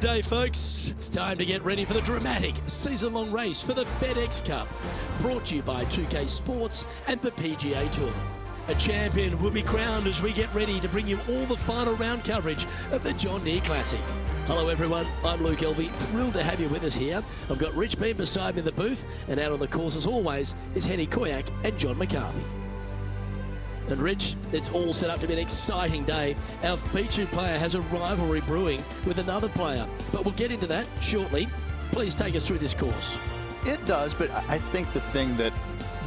day, folks. It's time to get ready for the dramatic season-long race for the FedEx Cup, brought to you by 2K Sports and the PGA Tour. A champion will be crowned as we get ready to bring you all the final round coverage of the John Deere Classic. Hello everyone, I'm Luke Elvey, thrilled to have you with us here. I've got Rich Bean beside me in the booth, and out on the course as always is Henny Koyak and John McCarthy. And Rich, it's all set up to be an exciting day. Our featured player has a rivalry brewing with another player, but we'll get into that shortly. Please take us through this course. It does, but I think the thing that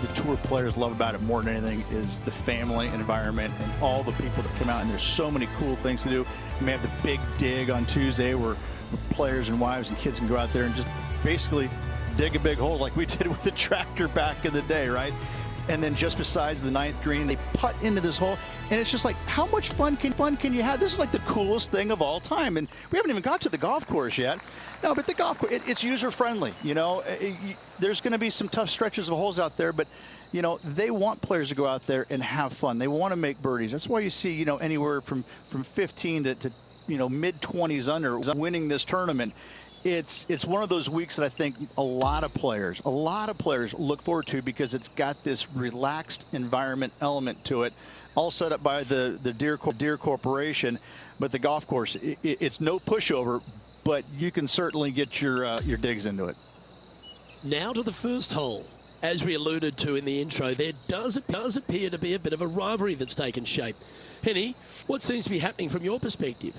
the tour players love about it more than anything is the family environment and all the people that come out, and there's so many cool things to do. You may have the big dig on Tuesday where players and wives and kids can go out there and just basically dig a big hole like we did with the tractor back in the day, right? And then just besides the 9th green, they putt into this hole, and it's just like, how much fun can you have? This is like the coolest thing of all time, and we haven't even got to the golf course yet. No, but the golf course, it's user-friendly, you know. There's going to be some tough stretches of holes out there, but, you know, they want players to go out there and have fun. They want to make birdies. That's why you see, you know, anywhere from 15 to you know, mid-20s under winning this tournament. It's one of those weeks that I think a lot of players look forward to, because it's got this relaxed environment element to it, all set up by the Deere Corporation. But the golf course, it's no pushover, but you can certainly get your digs into it. Now to the first hole. As we alluded to in the intro, there does appear to be a bit of a rivalry that's taken shape. Henny, what seems to be happening from your perspective?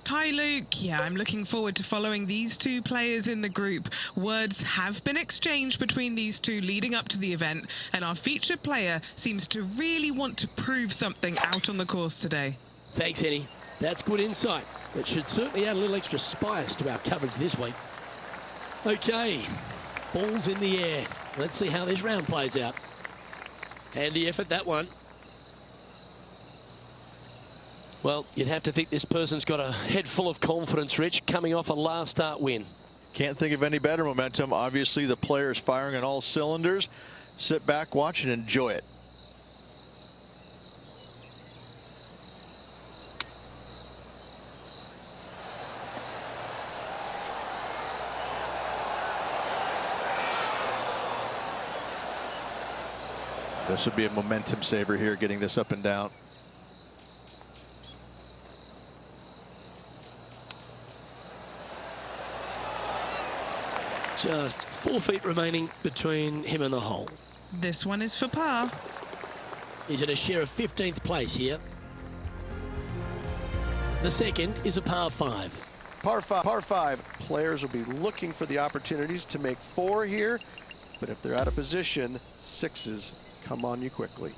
Hi Luke, yeah, I'm looking forward to following these two players in the group. Words have been exchanged between these two leading up to the event, and our featured player seems to really want to prove something out on the course today. Thanks, Henny. That's good insight. That should certainly add a little extra spice to our coverage this week. Okay, ball's in the air. Let's see how this round plays out. Handy effort, that one. Well, you'd have to think this person's got a head full of confidence, Rich, coming off a last start win. Can't think of any better momentum. Obviously, the player's firing on all cylinders. Sit back, watch, and enjoy it. This would be a momentum saver here, getting this up and down. Just 4 feet remaining between him and the hole. This one is for par. He's in a share of 15th place here. The second is a par 5. Par 5, players will be looking for the opportunities to make 4 here, but if they're out of position, 6s come on you quickly.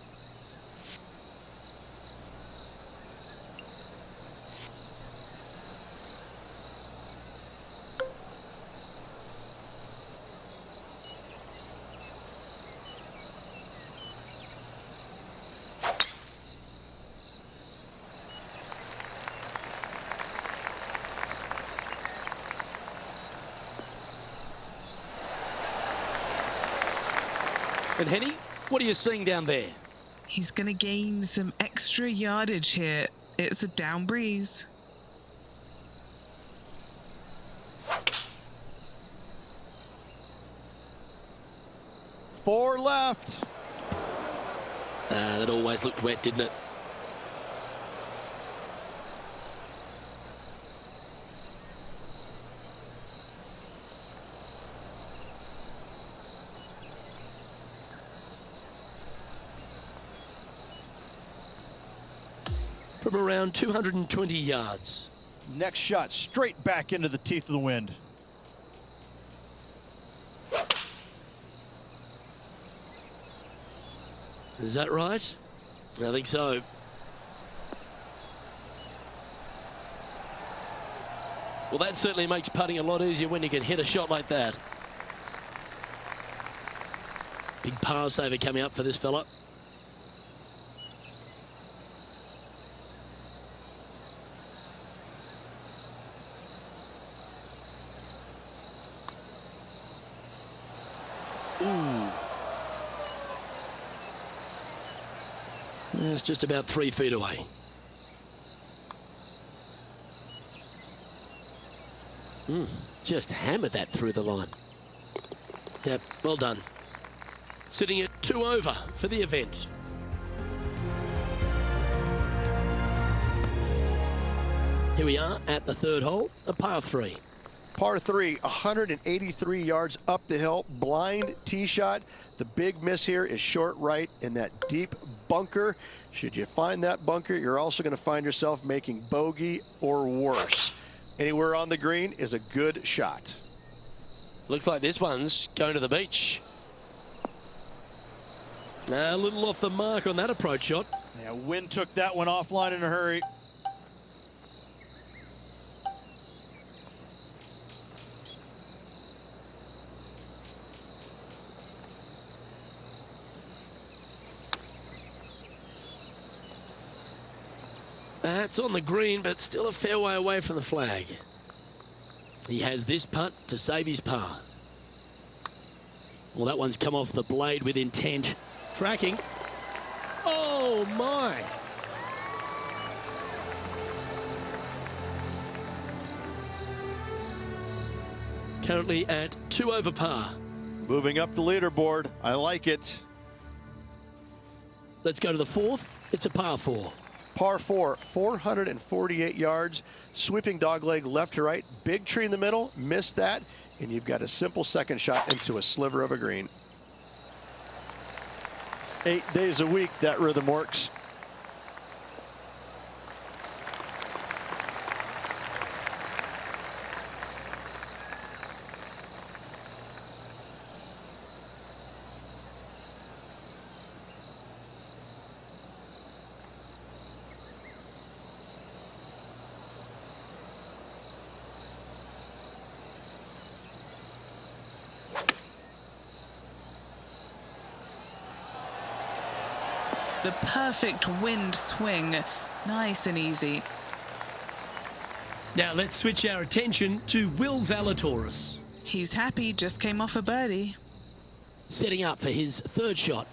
And Henny, what are you seeing down there? He's going to gain some extra yardage here. It's a down breeze. Four left. That always looked wet, didn't it? From around 220 yards. Next shot straight back into the teeth of the wind. Is that right? I think so. Well, that certainly makes putting a lot easier when you can hit a shot like that. Big par saver coming up for this fella. Ooh. It's just about 3 feet away. Just hammered that through the line. Yep, well done. Sitting at 2 over for the event. Here we are at the third hole, a par 3. Par 3, 183 yards up the hill, blind tee shot. The big miss here is short right in that deep bunker. Should you find that bunker, you're also going to find yourself making bogey or worse. Anywhere on the green is a good shot. Looks like this one's going to the beach. A little off the mark on that approach shot. Yeah, wind took that one offline in a hurry. That's on the green, but still a fair way away from the flag. He has this putt to save his par. Well, that one's come off the blade with intent. Tracking. Oh, my. Currently at 2 over par. Moving up the leaderboard. I like it. Let's go to the fourth. It's a par 4. Par 4, 448 yards, sweeping dogleg left to right, big tree in the middle, missed that, and you've got a simple second shot into a sliver of a green. 8 days a week, that rhythm works. The perfect wind swing, nice and easy. Now let's switch our attention to Will Zalatoris. He's happy, just came off a birdie. Setting up for his third shot.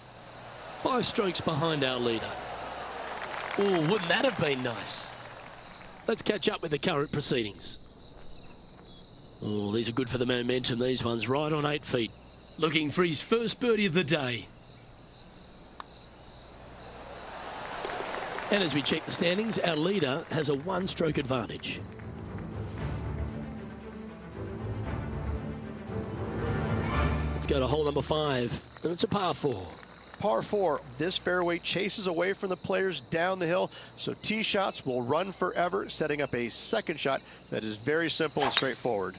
5 strokes behind our leader. Oh, wouldn't that have been nice? Let's catch up with the current proceedings. Oh, these are good for the momentum, these ones, right on 8 feet. Looking for his first birdie of the day. And as we check the standings, our leader has a 1-stroke advantage. Let's go to hole number 5, and it's a par 4. Par 4, this fairway chases away from the players down the hill, so tee shots will run forever, setting up a second shot that is very simple and straightforward.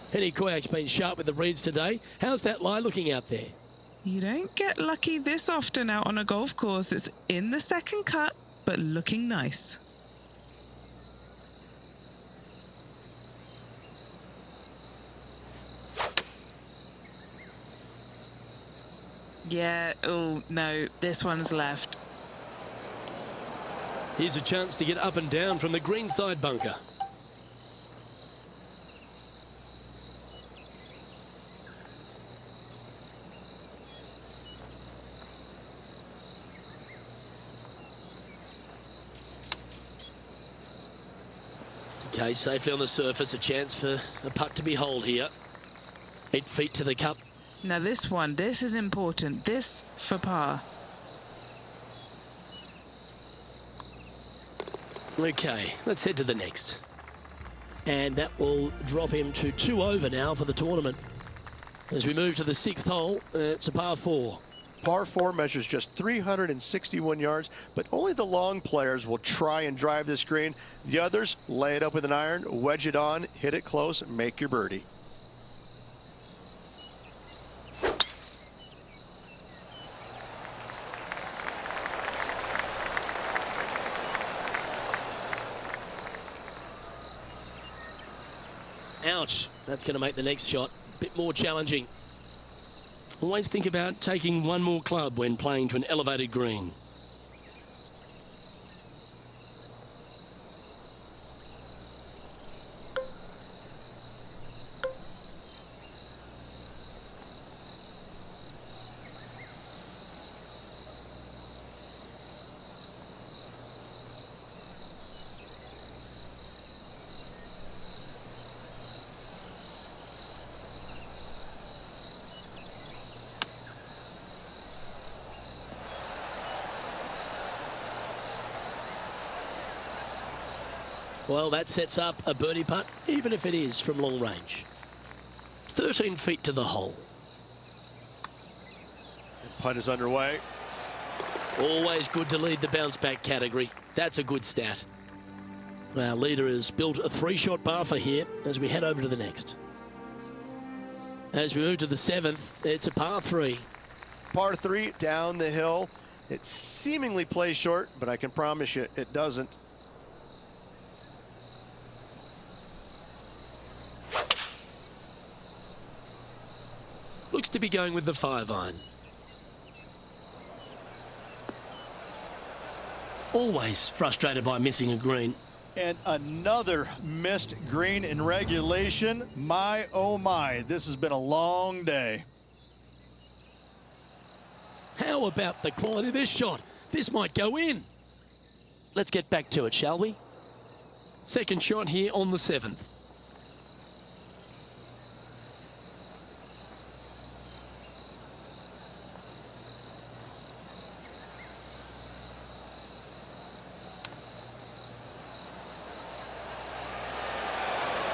Henny Koyak's been sharp with the reeds today. How's that lie looking out there? You don't get lucky this often out on a golf course. It's in the second cut, but looking nice. Yeah, oh no, this one's left. Here's a chance to get up and down from the green side bunker. Okay, safely on the surface, a chance for a putt to be holed here. 8 feet to the cup. Now this one, this is important. This for par. Okay, let's head to the next. And that will drop him to 2 over now for the tournament. As we move to the 6th hole, it's a par 4. Par 4 measures just 361 yards, but only the long players will try and drive this green. The others lay it up with an iron, wedge it on, hit it close, and make your birdie. Ouch, that's going to make the next shot a bit more challenging. Always think about taking one more club when playing to an elevated green. Well, that sets up a birdie putt, even if it is from long range. 13 feet to the hole. Putt is underway. Always good to lead the bounce back category. That's a good stat. Our leader has built a 3-shot buffer here as we head over to the next. As we move to the 7th, it's a par 3. Par 3 down the hill. It seemingly plays short, but I can promise you it doesn't. Looks to be going with the 5-iron. Always frustrated by missing a green. And another missed green in regulation. My, oh my, this has been a long day. How about the quality of this shot? This might go in. Let's get back to it, shall we? Second shot here on the 7th.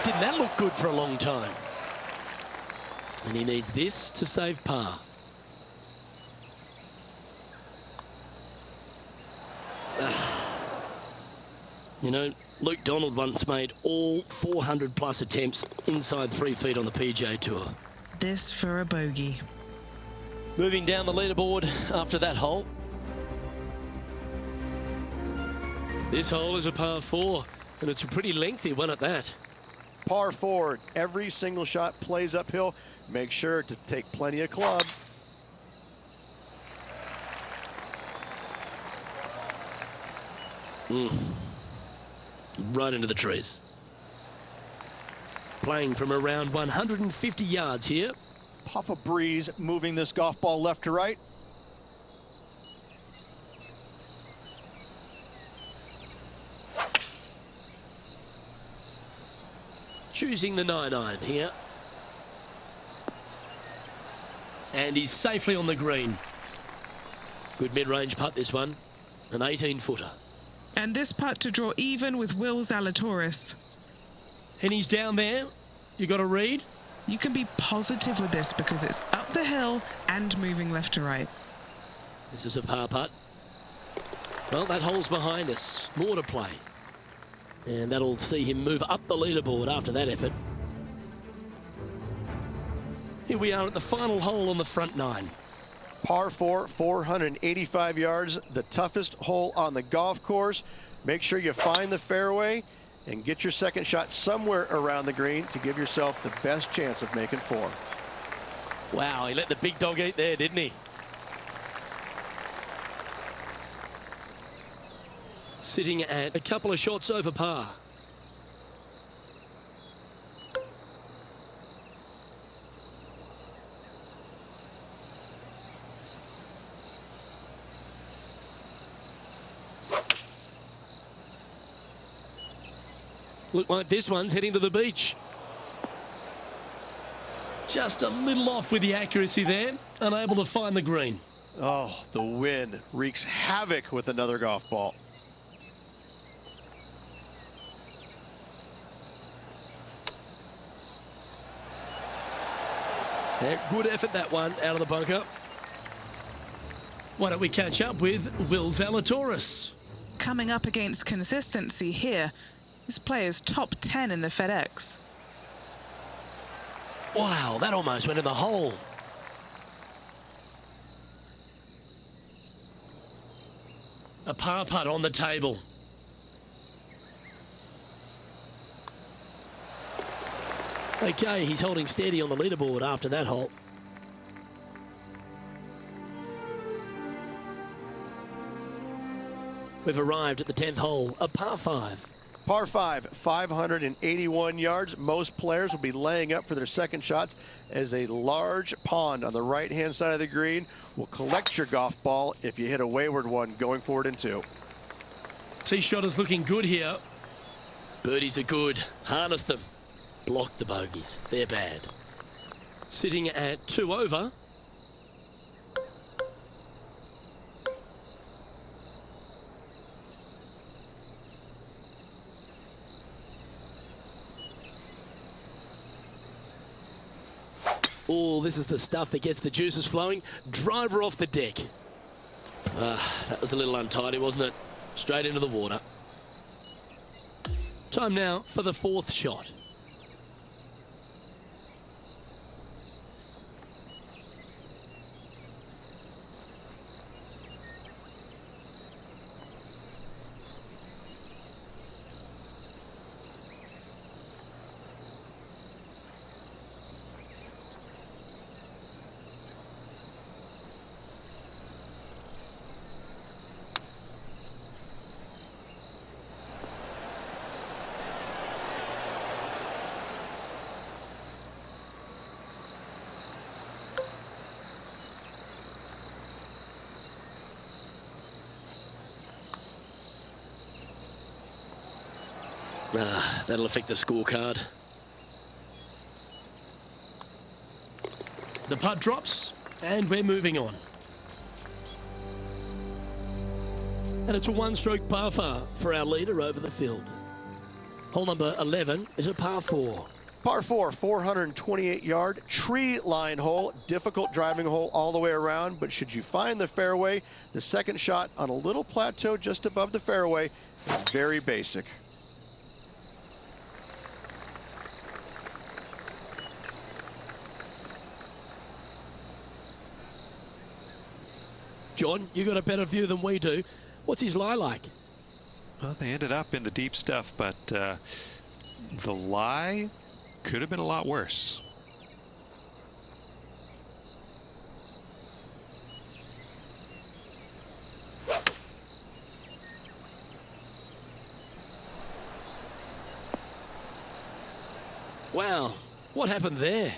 Didn't that look good for a long time? And he needs this to save par. You know, Luke Donald once made all 400 plus attempts inside 3 feet on the PGA Tour. This for a bogey. Moving down the leaderboard after that hole. This hole is a par 4, and it's a pretty lengthy one at that. Par 4, every single shot plays uphill. Make sure to take plenty of club. Right into the trees. Playing from around 150 yards here. Puff of breeze moving this golf ball left to right. Choosing the 9-iron here. And he's safely on the green. Good mid-range putt, this one. An 18-footer. And this putt to draw even with Will Zalatoris. And he's down there. You got to read. You can be positive with this because it's up the hill and moving left to right. This is a par putt. Well, that hole's behind us. More to play. And that'll see him move up the leaderboard after that effort. Here we are at the final hole on the front 9. Par 4, 485 yards, the toughest hole on the golf course. Make sure you find the fairway and get your second shot somewhere around the green to give yourself the best chance of making 4. Wow, he let the big dog eat there, didn't he? Sitting at a couple of shots over par. Look like this one's heading to the beach. Just a little off with the accuracy there, unable to find the green. Oh, the wind wreaks havoc with another golf ball. Yeah, good effort, that one, out of the bunker. Why don't we catch up with Will Zalatoris? Coming up against consistency here. This player's top 10 in the FedEx. Wow, that almost went in the hole. A par putt on the table. Okay, he's holding steady on the leaderboard after that hole. We've arrived at the 10th hole, a par 5. Par 5, 581 yards. Most players will be laying up for their second shots as a large pond on the right-hand side of the green will collect your golf ball if you hit a wayward one going forward in 2. Tee shot is looking good here. Birdies are good. Harness them. Block the bogeys. They're bad. Sitting at 2 over. Oh, this is the stuff that gets the juices flowing. Driver off the deck. That was a little untidy, wasn't it? Straight into the water. Time now for the fourth shot. That'll affect the scorecard. The putt drops, and we're moving on. And it's a one-stroke par four for our leader over the field. Hole number 11 is a par 4. Par 4, 428-yard tree line hole. Difficult driving hole all the way around, but should you find the fairway, the second shot on a little plateau just above the fairway is very basic. John, you got a better view than we do. What's his lie like? Well, they ended up in the deep stuff, but the lie could have been a lot worse. Wow, what happened there?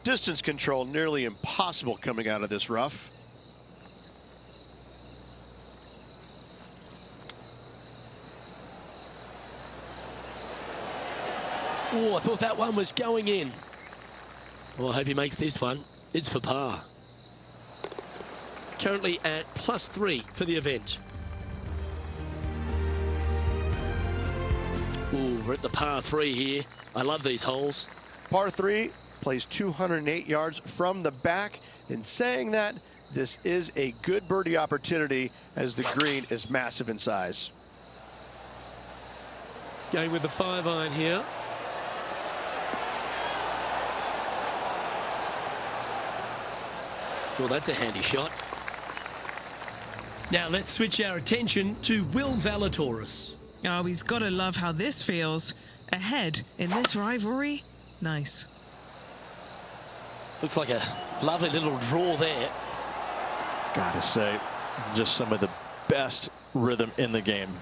Distance control nearly impossible coming out of this rough. Oh, I thought that one was going in. Well, I hope he makes this one. It's for par. Currently at +3 for the event. Ooh, we're at the par 3 here. I love these holes. Par 3 plays 208 yards from the back. In saying that, this is a good birdie opportunity as the green is massive in size. Going with the 5-iron here. Well, that's a handy shot. Now let's switch our attention to Will Zalatoris. Oh, he's got to love how this feels. Ahead in this rivalry. Nice. Looks like a lovely little draw there. Gotta say, just some of the best rhythm in the game.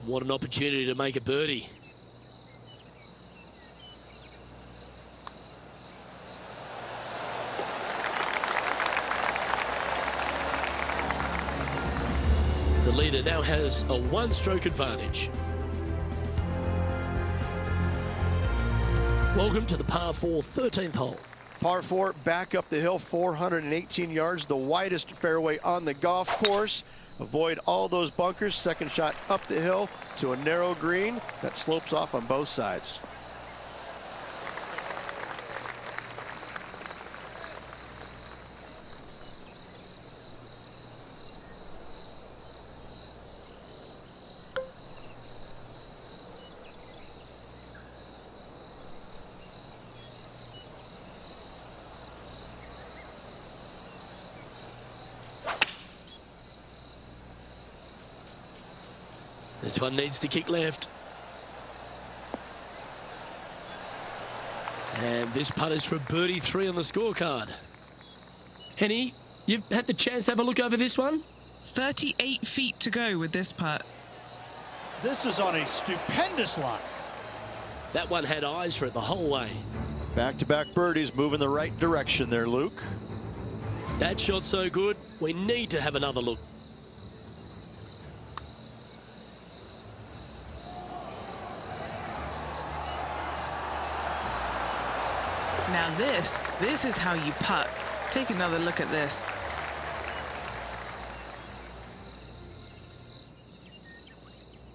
What an opportunity to make a birdie. The leader now has a one-stroke advantage. Welcome to the par 4 13th hole. Par 4 back up the hill, 418 yards, the widest fairway on the golf course. Avoid all those bunkers. Second shot up the hill to a narrow green that slopes off on both sides. This one needs to kick left. And this putt is for birdie 3 on the scorecard. Henny, you've had the chance to have a look over this one? 38 feet to go with this putt. This is on a stupendous line. That one had eyes for it the whole way. Back-to-back birdies moving the right direction there, Luke. That shot's so good, we need to have another look. Now this is how you putt. Take another look at this.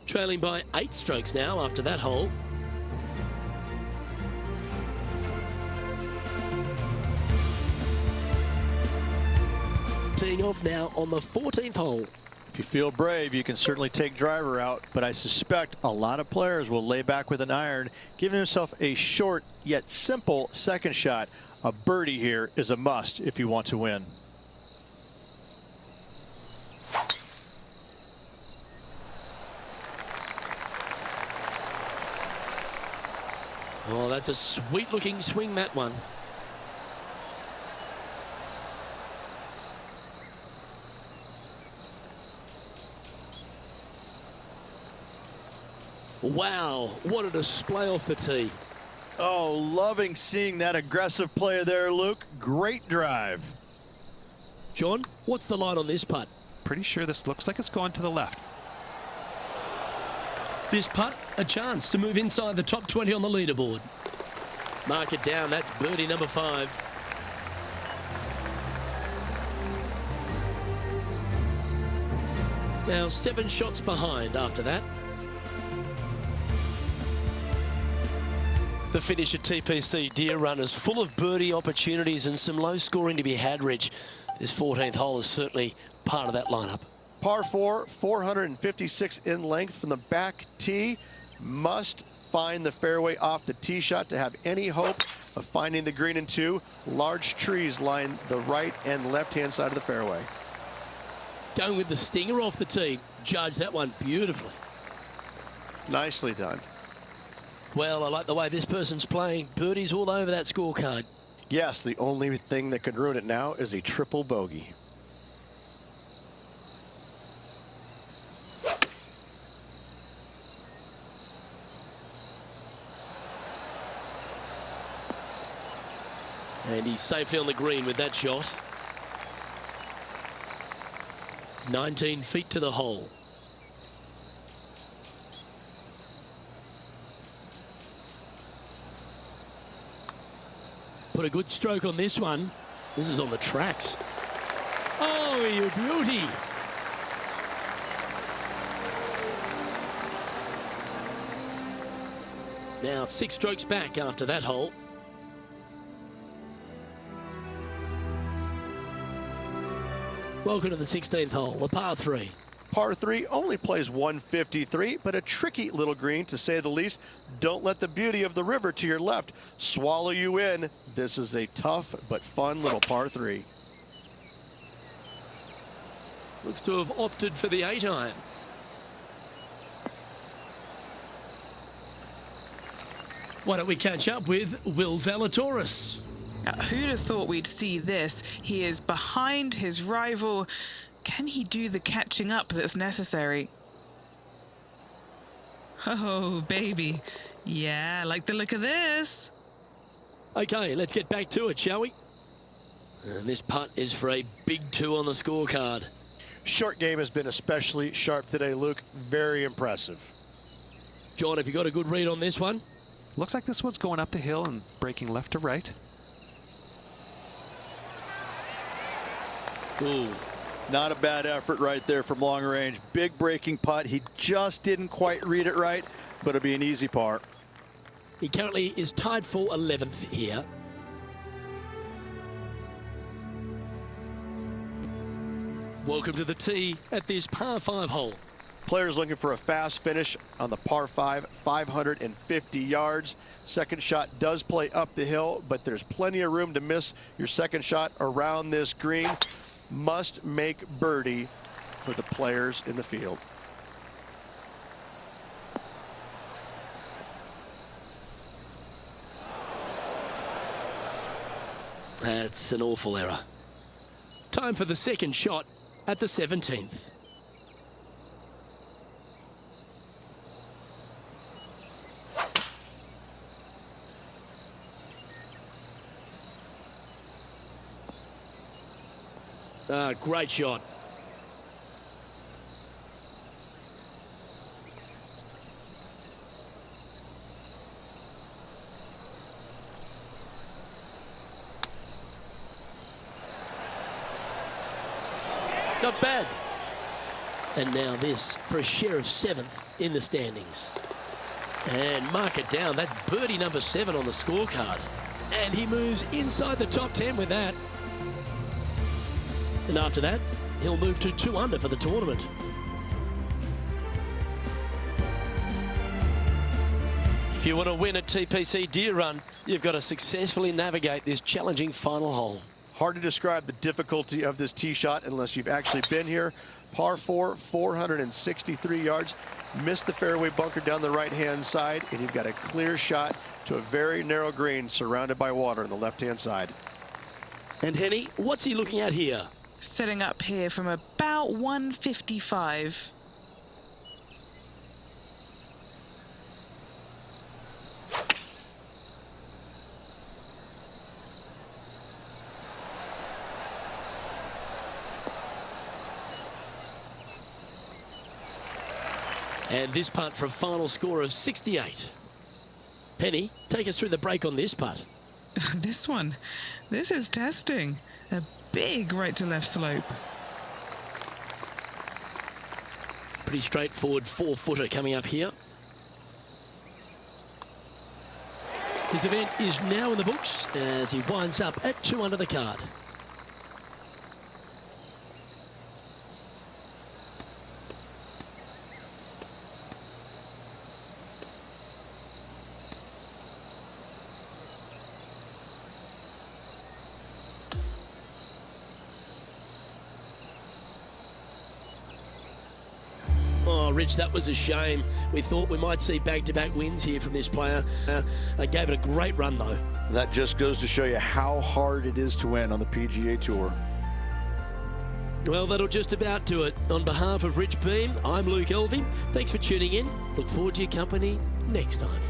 Trailing by 8 strokes now after that hole. teeing off now on the 14th hole. If you feel brave, you can certainly take driver out, but I suspect a lot of players will lay back with an iron, giving himself a short yet simple second shot. A birdie here is a must if you want to win. Oh, that's a sweet-looking swing, that one. Wow, what a display off the tee. Oh, loving seeing that aggressive play there, Luke. Great drive. John, what's the line on this putt? Pretty sure this looks like it's going to the left. This putt, a chance to move inside the top 20 on the leaderboard. Mark it down, that's birdie number 5. Now 7 shots behind after that. The finish at TPC Deer Runners, full of birdie opportunities and some low scoring to be had, Rich. This 14th hole is certainly part of that lineup. Par 4, 456 in length from the back tee. Must find the fairway off the tee shot to have any hope of finding the green in 2. Large trees line the right and left-hand side of the fairway. Going with the stinger off the tee. Judge that one beautifully. Nicely done. Well, I like the way this person's playing. Birdies all over that scorecard. Yes, the only thing that could ruin it now is a triple bogey. And he's safely on the green with that shot. 19 feet to the hole. Put a good stroke on this one. This is on the tracks. Oh, you beauty. Now 6 strokes back after that hole. Welcome to the 16th hole, a par 3. Par 3 only plays 153, but a tricky little green to say the least. Don't let the beauty of the river to your left swallow you in. This is a tough but fun little par 3. Looks to have opted for the 8-iron. Why don't we catch up with Will Zalatoris? Who'd have thought we'd see this? He is behind his rival. Can he do the catching up that's necessary? Oh, baby. Yeah, I like the look of this. Okay, let's get back to it, shall we? And this putt is for a big 2 on the scorecard. Short game has been especially sharp today, Luke. Very impressive. John, have you got a good read on this one? Looks like this one's going up the hill and breaking left to right. Ooh. Not a bad effort right there from long range. Big breaking putt. He just didn't quite read it right, but it'll be an easy par. He currently is tied for 11th here. Welcome to the tee at this par 5 hole. Players looking for a fast finish on the par 5, 550 yards. Second shot does play up the hill, but there's plenty of room to miss your second shot around this green. Must make birdie for the players in the field. That's an awful error. Time for the second shot at the 17th. Great shot. Not bad. And now this for a share of 7th in the standings. And mark it down. That's birdie number 7 on the scorecard. And he moves inside the top 10 with that. And after that, he'll move to 2 under for the tournament. If you want to win at TPC Deer Run, you've got to successfully navigate this challenging final hole. Hard to describe the difficulty of this tee shot unless you've actually been here. Par 4, 463 yards. Missed the fairway bunker down the right-hand side, and you've got a clear shot to a very narrow green surrounded by water on the left-hand side. And Henny, what's he looking at here? Setting up here from about 155. And this putt for a final score of 68. Penny, take us through the break on this putt. This one, this is testing. A big right to left slope. Pretty straightforward 4-footer coming up here. His event is now in the books as he winds up at 2 under the card. Oh, Rich, that was a shame. We thought we might see back-to-back wins here from this player. Gave it a great run, though. That just goes to show you how hard it is to win on the PGA Tour. Well, that'll just about do it. On behalf of Rich Beam, I'm Luke Elvey. Thanks for tuning in. Look forward to your company next time.